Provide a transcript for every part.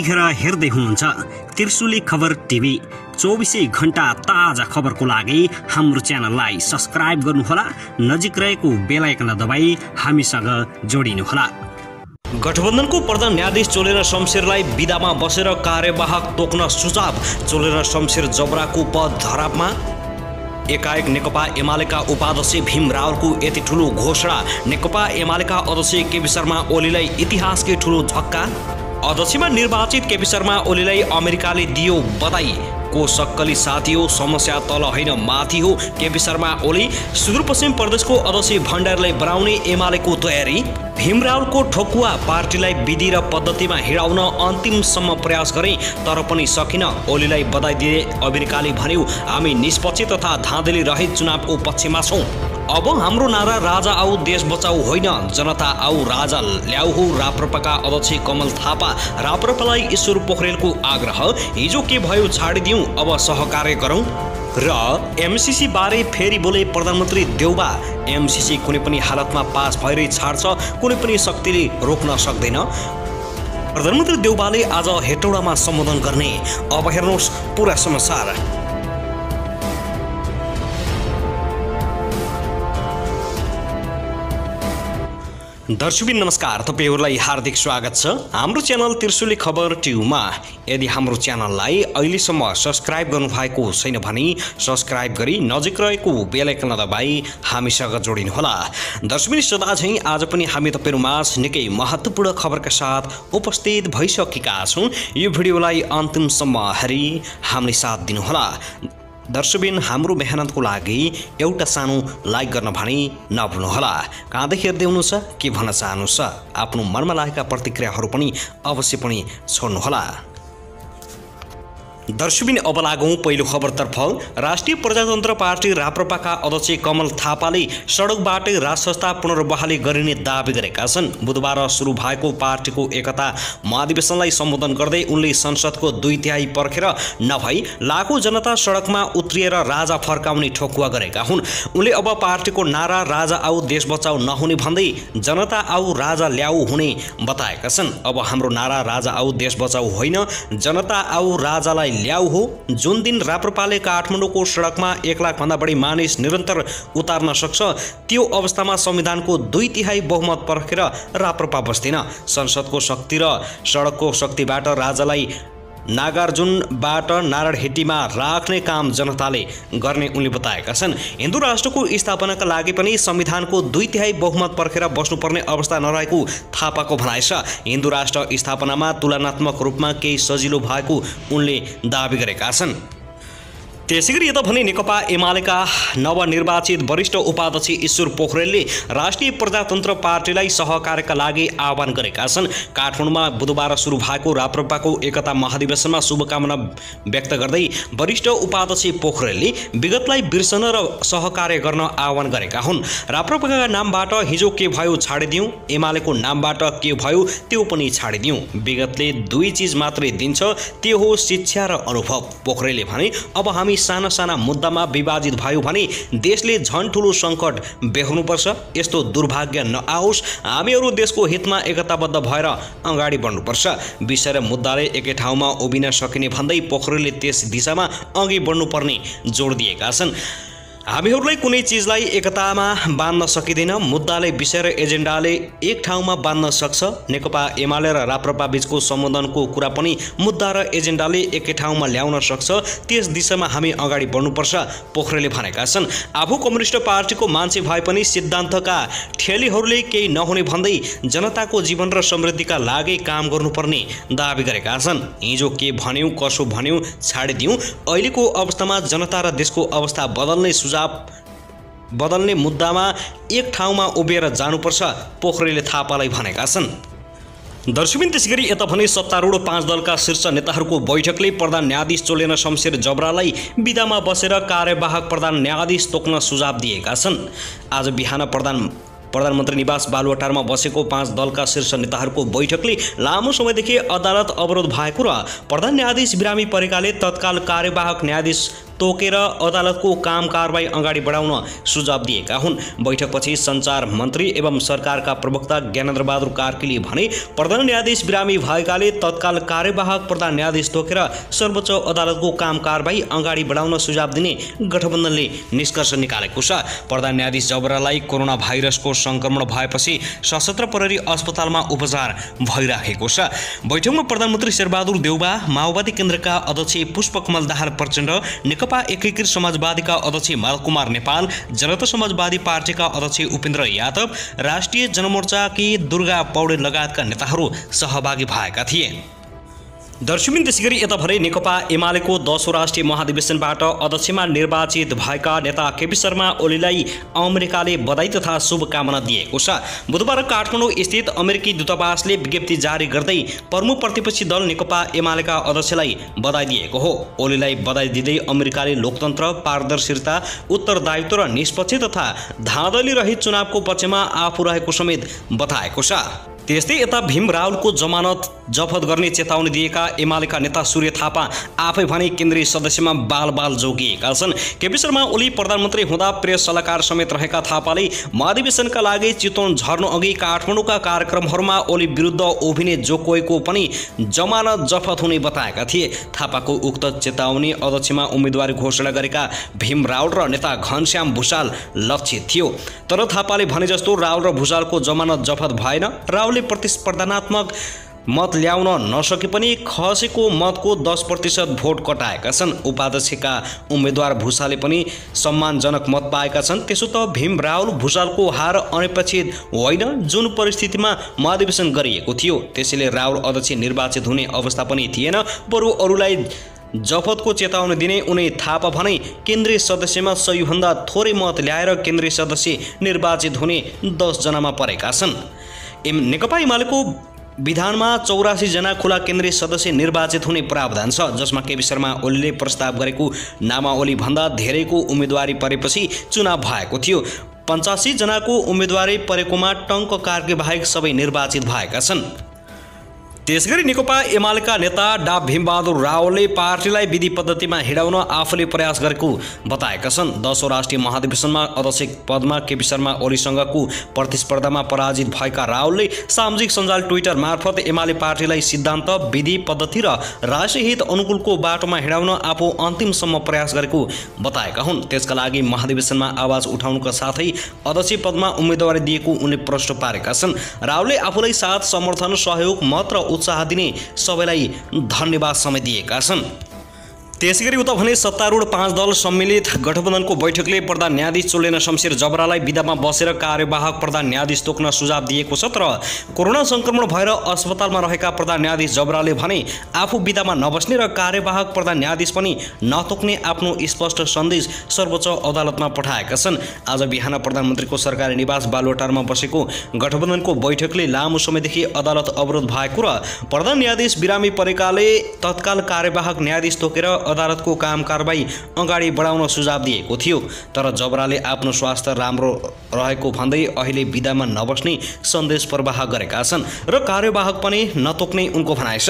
यतिखेर हेर्दै हुनुहुन्छ त्रिशुली खबर टिभी। 24 घण्टा ताजा खबरको लागि हाम्रो च्यानललाई सब्स्क्राइब गर्नुहोला, नजिक रहेको बेल आइकन दबाई हामीसँग जोडिनुहोला। गठबन्धनको प्रधान न्यायाधीश चोलेन्द्र शमशेरलाई बिदामा बसेर कार्यवाहक तोक्न सुझाव। चोलेन्द्र शमशेर जबराको पद धरापमा। एकाएक नेकपा एमालेका उपाध्यक्ष भीम रावलको यति ठुलो घोषणा। नेकपा एमालेका अध्यक्ष केपी शर्मा ओलीलाई इतिहासकै ठुलो झक्का। अध्यक्षमा निर्वाचित केपी शर्मा ओलीलाई अमेरिकाले दियो बधाई। को सक्कली साथी हो, समस्या तल होइन माथि हो। केपी शर्मा ओली। सुदूरपश्चिम प्रदेशको अध्यक्ष भण्डारीलाई बनाउने एमालेको तयारी। भीम रावलको ठोकुवा। पार्टीलाई विधि र पद्धतिमा हिँडाउन अन्तिमसम्म प्रयास गरे तर पनि सकिन। ओलीलाई बधाई दिए अमेरिकाले भन्यो, हामी निष्पक्ष तथा धाँधली रहित चुनावको पक्षमा छौँ। अब हाम्रो नारा राजा आऊ देश बचाऊ होइन, जनता आऊ राजा ल्याऊ हो। राप्रपाका अध्यक्ष कमल थापा। राप्रपालाई ईश्वर पोखरेलको आग्रह। हिजो के भयो छाडिदिउँ, अब सहकार्य गरौँ। र एमसीसी बारे फेरि बोले प्रधानमन्त्री देउबा। एमसीसी कुनै पनि हालतमा पास भएरै छाड्छ, कुनै पनि शक्तिले रोक्न सक्दैन। प्रधानमन्त्री देउबाले आज हेटौडामा सम्बोधन गर्ने। अब हेर्नुहोस् पुरा समाचार। दर्शकबिन नमस्कार, तपाईहरुलाई हार्दिक स्वागत छ हाम्रो च्यानल त्रिशुली खबर टिभीमा। यदि हाम्रो च्यानललाई अहिलेसम्म सब्स्क्राइब गर्नुभएको छैन भने सब्स्क्राइब गरी नजिक रहेको बेल आइकन दबाई हामीसँग जोडिनुहोला। दर्शकबिन सदा झैं आज पनि हामी तपाईहरुमाझ निकै महत्त्वपूर्ण खबरका साथ उपस्थित भइसकेका छौं। यो भिडियोलाई अन्तिमसम्म हेरी हामीले साथ दिनुहोला। दर्शकबिन हाम्रो मेहनतको लागि एउटा सानो लाइक गर्न भने नभुल्नुहोला। कहाँदेखि हेर्दै हुनुहुन्छ, के भन्न चाहनुहुन्छ, आफ्नो मनमा लागेका प्रतिक्रियाहरू पनि अवश्य पनि छोड्नुहोला। दर्शकबिन अब लागौं पहिलो खबरतर्फ। राष्ट्रिय प्रजातन्त्र पार्टी राप्रपाका अध्यक्ष कमल थापाले सडकबाटै राजसंस्था पुनर्बहाली गरिने दावी गरेका छन्। बुधबार सुरु भएको पार्टीको एकता महाधिवेशनलाई सम्बोधन गर्दै उनले संसदको 2/3 पर्खेर नभई लाखौं जनता सडकमा उत्रिएर राजा फर्काउने ठोकुवा गरेका हुन्। उनले अब पार्टीको नारा राजा आऊ देश बचाऊ नहुने भन्दै जनता आऊ राजा ल्याऊ हुने बताएका छन्। अब हाम्रो नारा राजा आऊ देश बचाऊ होइन, जनता आऊ राजालाई ल्याऊ हो। जुन दिन राप्रपाले काठमाडौँको सडकमा 1 लाख भन्दा बढी मानिस निरन्तर उतार्न सक्छ, त्यो अवस्थामा संविधानको 2/3 बहुमत पर्खेर राप्रपा बस्दैन। संसदको शक्ति र सडकको शक्तिबाट राजालाई नागार्जुनबाट नारायणहिटीमा राख्ने काम जनताले गर्ने उनले बताएका छन्। हिन्दू राष्ट्रको स्थापनाका लागि पनि संविधानको 2/3 बहुमत पर्खेर बस्नुपर्ने अवस्था नरहेको थापाको भनाइ छ। हिन्दू राष्ट्र स्थापनामा तुलनात्मक रूपमा केही सजिलो भएको उनले दावी गरेका छन्। त्यसैगरी यता भने नेकपा एमालेका नवनिर्वाचित वरिष्ठ उपाध्यक्ष ईश्वर पोखरेलले राष्ट्रिय प्रजातन्त्र पार्टीलाई सहकार्यका लागि आह्वान गरेका छन्। काठमाडौँमा बुधबार सुरु भएको राप्रपाको एकता महाधिवेशनमा शुभकामना व्यक्त गर्दै वरिष्ठ उपाध्यक्ष पोखरेलले विगतलाई बिर्सन र सहकार्य गर्न आह्वान गरेका हुन्। राप्रपाका नामबाट हिजो के भयो छाडिदिउँ, एमालेको नामबाट के भयो त्यो पनि छाडिदिउँ। विगतले 2 चीज मात्रै दिन्छ, त्यो हो शिक्षा र अनुभव। पोखरेलले भने, अब हामी साना साना मुद्दामा विभाजित भयो भने देशले झन् ठुलो सङ्कट बेहोर्नुपर्छ। यस्तो दुर्भाग्य नआओस्। हामीहरू देशको हितमा एकताबद्ध भएर अगाडि बढ्नुपर्छ। विषय र मुद्दाले एकै ठाउँमा उभिन सकिने भन्दै पोखरेलले त्यस दिशामा अघि बढ्नुपर्ने जोड दिएका छन्। हामीहरूलाई कुनै चिजलाई एकतामा बाँध्न सकिँदैन। मुद्दाले विषय र एजेन्डाले एक ठाउँमा बाँध्न सक्छ। नेकपा एमाले र राप्रपा बीचको सम्बन्धनको कुरा पनि मुद्दा र एजेन्डाले एकै ठाउँमा ल्याउन सक्छ। त्यस दिशामा हामी अगाडि बढ्नुपर्छ, पोखरेलले भनेका छन्। आफू कम्युनिस्ट पार्टीको मान्छे भए पनि सिद्धान्तका ठेलीहरूले केही नहुने भन्दै जनताको जीवन र समृद्धिका लागि काम गर्नुपर्ने दावी गरेका छन्। हिजो के भन्यौँ, कसो भन्यौँ छाडिदिउँ। अहिलेको अवस्थामा जनता र देशको अवस्था बदल्ने मुद्दामा एक ठाउँमा उभिएर जानुपर्छ, पोखरेलले थापालाई भनेका छन्। दर्शकबिन त्यसैगरी यता भने सत्तारूढ 5 दलका शीर्ष नेताहरूको बैठकले प्रधान न्यायाधीश चोलेन्द्र शमशेर जबरालाई बिदामा बसेर कार्यवाहक प्रधान न्यायाधीश तोक्न सुझाव दिएका छन्। आज बिहान प्रधानमन्त्री निवास बालुवाटारमा बसेको 5 दलका शीर्ष नेताहरूको बैठकले लामो समयदेखि अदालत अवरोध भएको र प्रधान न्यायाधीश बिरामी परेकाले तत्काल कार्यवाहक न्यायाधीश तोकेर अदालतको काम कारबाही अगाडि बढाउन सुझाव दिएका हुन्। बैठकपछि सञ्चार मन्त्री एवं सरकारका प्रवक्ता ज्ञानेन्द्र बहादुर कार्कीले भने प्रधान न्यायाधीश बिरामी भएकाले तत्काल कार्यवाहक प्रधान न्यायाधीश तोकेर सर्वोच्च अदालतको काम कारबाही अगाडि बढाउन सुझाव दिने गठबन्धनले निष्कर्ष निकालेको छ। प्रधान न्यायाधीश जबरालाई कोरोना भाइरसको संक्रमण भएपछि सशस्त्र प्रहरी अस्पतालमा उपचार भइराखेको छ। बैठकमा प्रधानमन्त्री शेरबहादुर देउबा, माओवादी केन्द्रका अध्यक्ष पुष्पकमल दाहाल प्रचण्ड, नेकपा एकीकृत समाजवादीका अध्यक्ष मालकुमार नेपाल, जनता समाजवादी पार्टीका अध्यक्ष उपेन्द्र यादव, राष्ट्रिय जनमोर्चाकी दुर्गा पौडेल लगायतका नेताहरू सहभागी भएका थिए। दर्शकवृन्द, त्यसैगरी यता भने नेकपा एमालेको 10औं राष्ट्रिय महाधिवेशनबाट अध्यक्षमा निर्वाचित भएका नेता केपी शर्मा ओलीलाई अमेरिकाले बधाई तथा शुभकामना दिएको छ। बुधबार काठमाडौँ स्थित अमेरिकी दूतावासले विज्ञप्ति जारी गर्दै प्रमुख प्रतिपक्षी दल नेकपा एमालेका अध्यक्षलाई बधाई दिएको हो। ओलीलाई बधाई दिँदै अमेरिकाले लोकतन्त्र, पारदर्शिता, उत्तरदायित्व र निष्पक्ष तथा धाँधली रहित चुनावको पक्षमा आफू रहेको समेत बताएको छ। त्यस्तै यता भीम रावलको जमानत जफत गर्ने चेतावनी दिएका एमालेका नेता सूर्य थापा आफै भने केन्द्रीय सदस्यमा बाल जोगिएका छन्। केपी शर्मा ओली प्रधानमन्त्री हुँदा प्रेस सल्लाहकार समेत रहेका थापाले महाधिवेशनका लागि चितवन झर्नु अघि काठमाडौँका कार्यक्रमहरूमा ओली विरुद्ध उभिने जो कोहीको पनि जमानत जफत हुने बताएका थिए। थापाको उक्त चेतावनी अध्यक्षमा उम्मेदवारी घोषणा गरेका भीम रावल र नेता घनश्याम भुषाल लक्षित थियो। तर थापाले भने जस्तो रावल र भुषालको जमानत जफत भएन। रावलले प्रतिस्पर्धात्मक मत ल्याउन नसके पनि खसेको मतको 10% भोट कटाएका छन्। उपाध्यक्षका उम्मेद्वार भुषालले पनि सम्मानजनक मत पाएका छन्। त्यसो त भीम रावल भुषालको हार अनपेक्षित होइन, जुन परिस्थितिमा महाधिवेशन गरिएको थियो। त्यसैले रावल अध्यक्ष निर्वाचित हुने अवस्था पनि थिएन, बरु अरूलाई जफतको चेतावनी दिने उनी थापा भने केन्द्रीय सदस्यमा 100 भन्दा थोरै मत ल्याएर केन्द्रीय सदस्य निर्वाचित हुने 10 जनामा परेका छन्। नेकपा एमालेको विधानमा 84 जना खुला केन्द्रीय सदस्य निर्वाचित हुने प्रावधान छ, जसमा केपी शर्मा ओलीले प्रस्ताव गरेको नामावली भन्दा धेरैको उम्मेदवारी परेपछि चुनाव भएको थियो। 85 जनाको उम्मेदवारी परेकोमा टङ्क कार्की बाहेक सबै निर्वाचित भएका छन्। त्यसगरी नेकपा एमालेका नेता डा भीमबहादुर रावलले पार्टीलाई विधि पद्धतिमा हिँडाउन आफूले प्रयास गरेको बताएका छन्। 10औं राष्ट्रिय महाधिवेशनमा अध्यक्ष पदमा केपी शर्मा ओलीसँगको प्रतिस्पर्धामा पराजित भएका रावलले सामाजिक सञ्जाल ट्विटर मार्फत एमाले पार्टीलाई सिद्धान्त, विधि पद्धति र राष्ट्रिय हित अनुकूलको बाटोमा हिँडाउन आफू अन्तिमसम्म प्रयास गरेको बताएका हुन्। त्यसका लागि महाधिवेशनमा आवाज उठाउनुका साथै अध्यक्ष पदमा उम्मेदवारी दिएको उनले प्रश्न पारेका छन्। रावलले आफूलाई साथ, समर्थन, सहयोग, मत र उत्साह दिने सबैलाई धन्यवाद समेत दिएका छन्। त्यसैगरी उता भने सत्तारूढ 5 दल सम्मिलित गठबन्धनको बैठकले प्रधान न्यायाधीश चोलेना शमशेर जबरालाई विधामा बसेर कार्यवाहक प्रधान न्यायाधीश तोक्न सुझाव दिएको छ। तर कोरोना संक्रमण भएर अस्पतालमा रहेका प्रधान न्यायाधीश जबराले भने आफू विधामा नबस्ने र कार्यवाहक प्रधान न्यायाधीश पनि नतोक्ने आफ्नो स्पष्ट सन्देश सर्वोच्च अदालतमा पठाएका छन्। आज बिहान प्रधानमन्त्रीको सरकारी निवास बालुवाटारमा बसेको गठबन्धनको बैठकले लामो समयदेखि अदालत अवरोध भएको र प्रधान न्यायाधीश बिरामी परेकाले तत्काल कार्यवाहक न्यायाधीश तोकेर अदालतको काम कारबाही अगाडि बढाउन सुझाव दिएको थियो। तर जबराले आफ्नो स्वास्थ्य राम्रो रहेको भन्दै अहिले विधामा नबस्ने सन्देश प्रवाह गरेका छन् र कार्यवाहक पनि नतोक्ने उनको भनाइ छ।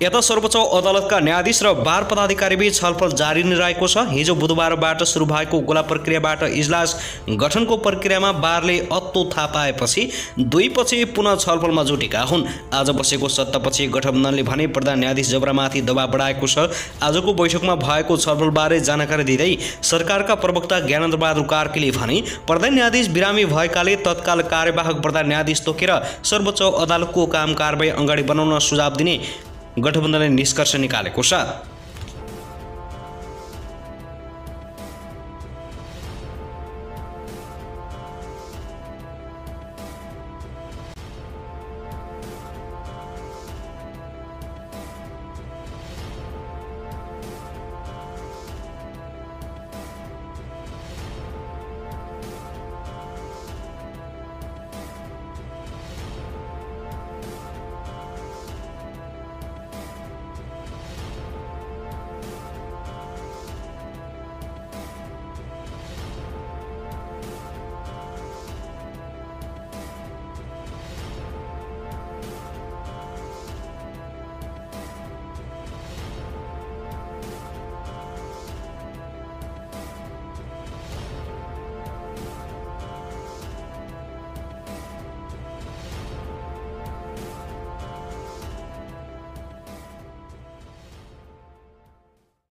यता सर्वोच्च अदालतका न्यायाधीश र बार पदाधिकारीबीच छलफल जारी नै रहेको छ। हिजो बुधबारबाट सुरु भएको गोला प्रक्रियाबाट इजलास गठनको प्रक्रियामा बारले अत्तो थाहा पाएपछि दुई पक्ष पुनः छलफलमा जुटेका हुन्। आज बसेको सत्तापक्षी गठबन्धनले भने प्रधान न्यायाधीश जबरामाथि दबाव बढाएको छ। आजको बैठकमा भएको छलफलबारे जानकारी दिँदै सरकारका प्रवक्ता ज्ञानेन्द्र बहादुर कार्कीले भने प्रधान न्यायाधीश बिरामी भएकाले तत्काल कार्यवाहक प्रधान न्यायाधीश तोकेर सर्वोच्च अदालतको काम कारबाही अगाडि बनाउन सुझाव दिने गठबन्धनले निष्कर्ष निकालेको छ।